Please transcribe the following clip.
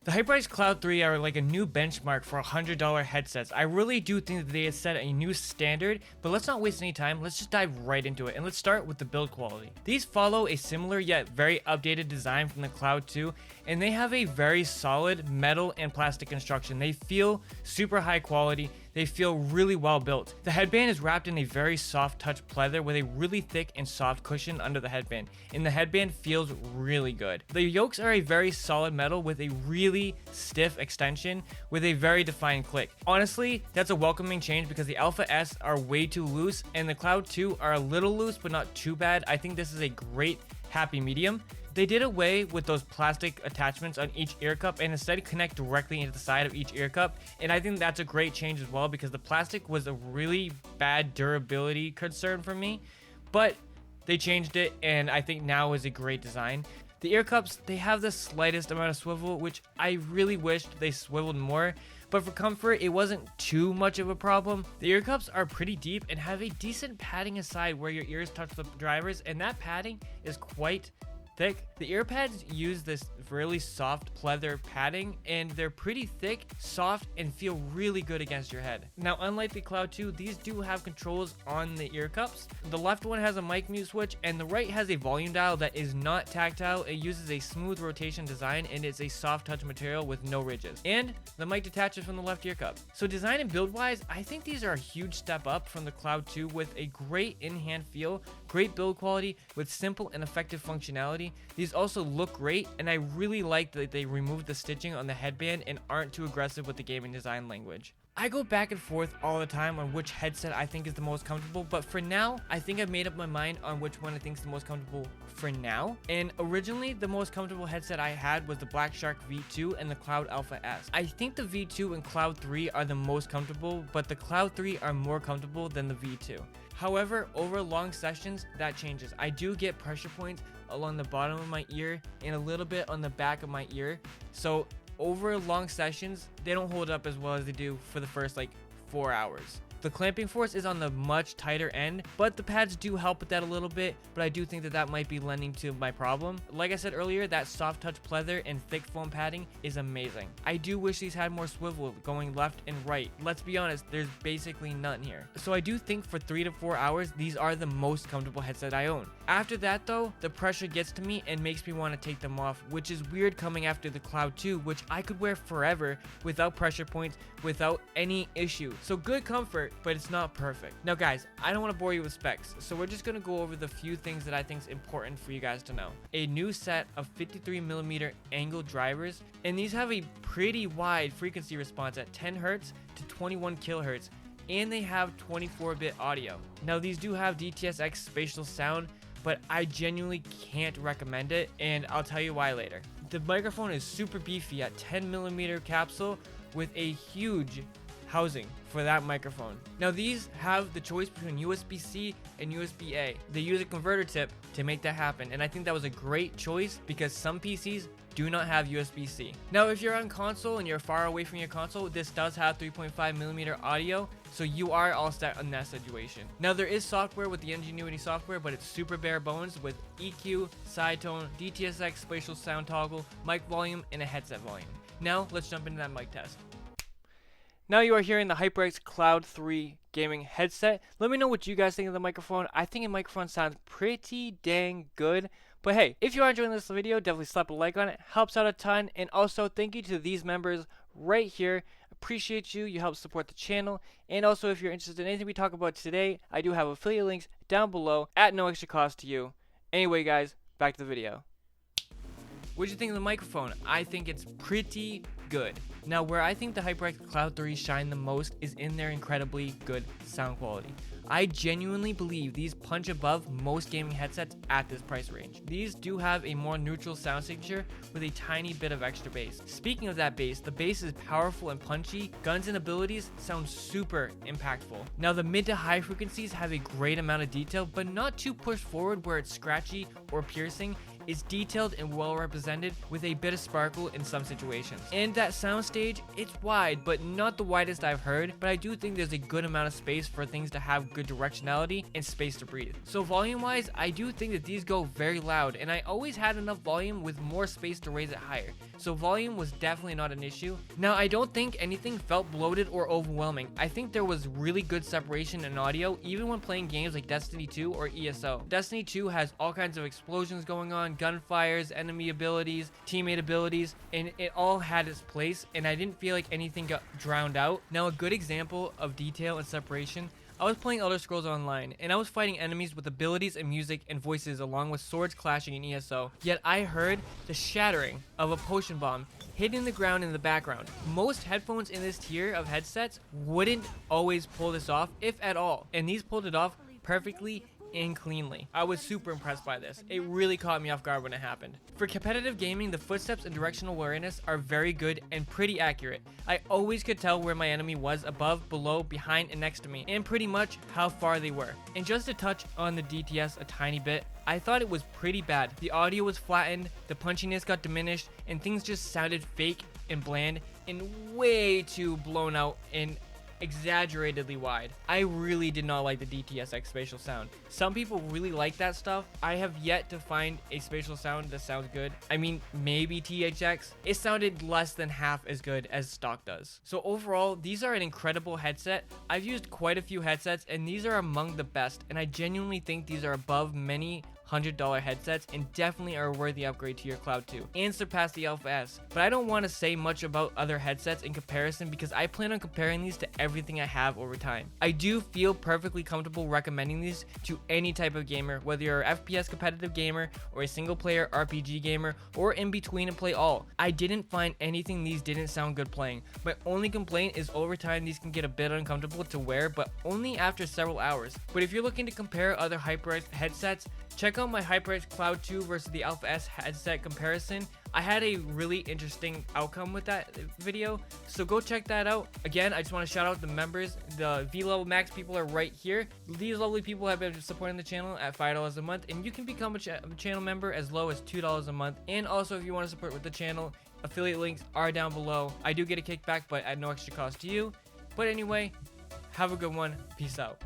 The HyperX Cloud 3 are like a new benchmark for $100 headsets. I really do think that they have set a new standard, but let's not waste any time. Let's just dive right into it, and let's start with the build quality. These follow a similar yet very updated design from the Cloud 2, and they have a very solid metal and plastic construction. They feel super high quality. They feel really well built. The headband is wrapped in a very soft touch pleather with a really thick and soft cushion under the headband, and the headband feels really good. The yokes are a very solid metal with a really stiff extension with a very defined click. Honestly, that's a welcoming change because the Alpha S are way too loose and the Cloud 2 are a little loose but not too bad. I think this is a great happy medium. They did away with those plastic attachments on each ear cup and instead connect directly into the side of each ear cup, and I think that's a great change as well because the plastic was a really bad durability concern for me, but they changed it and I think now is a great design. The ear cups, they have the slightest amount of swivel, which I really wished they swiveled more, but for comfort, it wasn't too much of a problem. The ear cups are pretty deep and have a decent padding aside where your ears touch the drivers, and that padding is quite thick. The ear pads use this really soft pleather padding and they're pretty thick, soft, and feel really good against your head. Now, unlike the Cloud 2, these do have controls on the ear cups. The left one has a mic mute switch and the right has a volume dial that is not tactile. It uses a smooth rotation design and it's a soft touch material with no ridges. And the mic detaches from the left ear cup. So design and build wise, I think these are a huge step up from the Cloud 2 with a great in-hand feel, great build quality with simple and effective functionality. These also look great, and I really like that they removed the stitching on the headband and aren't too aggressive with the gaming design language. I go back and forth all the time on which headset I think is the most comfortable, but for now, I think I've made up my mind on which one I think is the most comfortable for now. And originally, the most comfortable headset I had was the Black Shark V2 and the Cloud Alpha S. I think the V2 and Cloud 3 are the most comfortable, but the Cloud 3 are more comfortable than the V2. However, over long sessions, that changes. I do get pressure points along the bottom of my ear and a little bit on the back of my ear. So over long sessions, they don't hold up as well as they do for the first like 4 hours. The clamping force is on the much tighter end, but the pads do help with that a little bit, but I do think that that might be lending to my problem. Like I said earlier, that soft touch pleather and thick foam padding is amazing. I do wish these had more swivel going left and right. Let's be honest, there's basically none here. So I do think for 3 to 4 hours, these are the most comfortable headset I own. After that though, the pressure gets to me and makes me want to take them off, which is weird coming after the Cloud 2, which I could wear forever without pressure points, without any issue. So good comfort, but it's not perfect. Now guys, I don't want to bore you with specs, so we're just going to go over the few things that I think is important for you guys to know. A new set of 53mm angle drivers, and these have a pretty wide frequency response at 10 Hz to 21 kHz, and they have 24-bit audio. Now these do have DTS:X spatial sound, but I genuinely can't recommend it, and I'll tell you why later. The microphone is super beefy at 10mm capsule with a huge housing for that microphone. Now these have the choice between USB-C and USB-A. They use a converter tip to make that happen, and I think that was a great choice because some PCs do not have USB-C. Now if you're on console and you're far away from your console, this does have 3.5mm audio, so you are all set in that situation. Now there is software with the Ingenuity software, but it's super bare bones with EQ, side tone, DTS:X spatial sound toggle, mic volume, and a headset volume. Now let's jump into that mic test. Now you are hearing the HyperX Cloud 3 gaming headset. Let me know what you guys think of the microphone. I think the microphone sounds pretty dang good. But hey, if you are enjoying this video, definitely slap a like on it. Helps out a ton. And also thank you to these members right here. Appreciate you. You help support the channel. And also if you're interested in anything we talk about today, I do have affiliate links down below at no extra cost to you. Anyway guys, back to the video. What do you think of the microphone? I think it's pretty good. Now, where I think the HyperX Cloud 3 shine the most is in their incredibly good sound quality. I genuinely believe these punch above most gaming headsets at this price range. These do have a more neutral sound signature with a tiny bit of extra bass. Speaking of that bass, the bass is powerful and punchy. Guns and abilities sound super impactful. Now, the mid to high frequencies have a great amount of detail, but not too pushed forward where it's scratchy or piercing. is detailed and well represented with a bit of sparkle in some situations. And that soundstage, it's wide, but not the widest I've heard, but I do think there's a good amount of space for things to have good directionality and space to breathe. So volume wise, I do think that these go very loud, and I always had enough volume with more space to raise it higher. So volume was definitely not an issue. Now, I don't think anything felt bloated or overwhelming. I think there was really good separation in audio, even when playing games like Destiny 2 or ESO. Destiny 2 has all kinds of explosions going on, gunfires, enemy abilities, teammate abilities, and it all had its place, and I didn't feel like anything got drowned out. Now, a good example of detail and separation, I was playing Elder Scrolls Online, and I was fighting enemies with abilities and music and voices along with swords clashing in ESO, yet I heard the shattering of a potion bomb hitting the ground in the background. Most headphones in this tier of headsets wouldn't always pull this off, if at all, and these pulled it off perfectly and cleanly. I was super impressed by this. It really caught me off guard when it happened. For competitive gaming, the footsteps and directional awareness are very good and pretty accurate. I always could tell where my enemy was above, below, behind, and next to me, and pretty much how far they were. And just to touch on the DTS a tiny bit, I thought it was pretty bad. The audio was flattened, the punchiness got diminished, and things just sounded fake and bland and way too blown out and exaggeratedly wide. I really did not like the DTSX spatial sound. Some people really like that stuff. I have yet to find a spatial sound that sounds good. I mean, maybe THX. It sounded less than half as good as stock does. So overall, these are an incredible headset. I've used quite a few headsets, and these are among the best, and I genuinely think these are above many $100 headsets and definitely are a worthy upgrade to your Cloud 2 and surpass the Alpha S. But I don't want to say much about other headsets in comparison because I plan on comparing these to everything I have over time. I do feel perfectly comfortable recommending these to any type of gamer, whether you're an FPS competitive gamer or a single player RPG gamer or in between and play all. I didn't find anything these didn't sound good playing. My only complaint is over time these can get a bit uncomfortable to wear, but only after several hours. But if you're looking to compare other HyperX headsets, check out my HyperX Cloud 2 versus the Alpha S headset comparison. I had a really interesting outcome with that video, so go check that out. Again, I just want to shout out the members. The V-Level Max people are right here. These lovely people have been supporting the channel at $5 a month, and you can become a channel member as low as $2 a month. And also, if you want to support with the channel, affiliate links are down below. I do get a kickback, but at no extra cost to you. But anyway, have a good one. Peace out.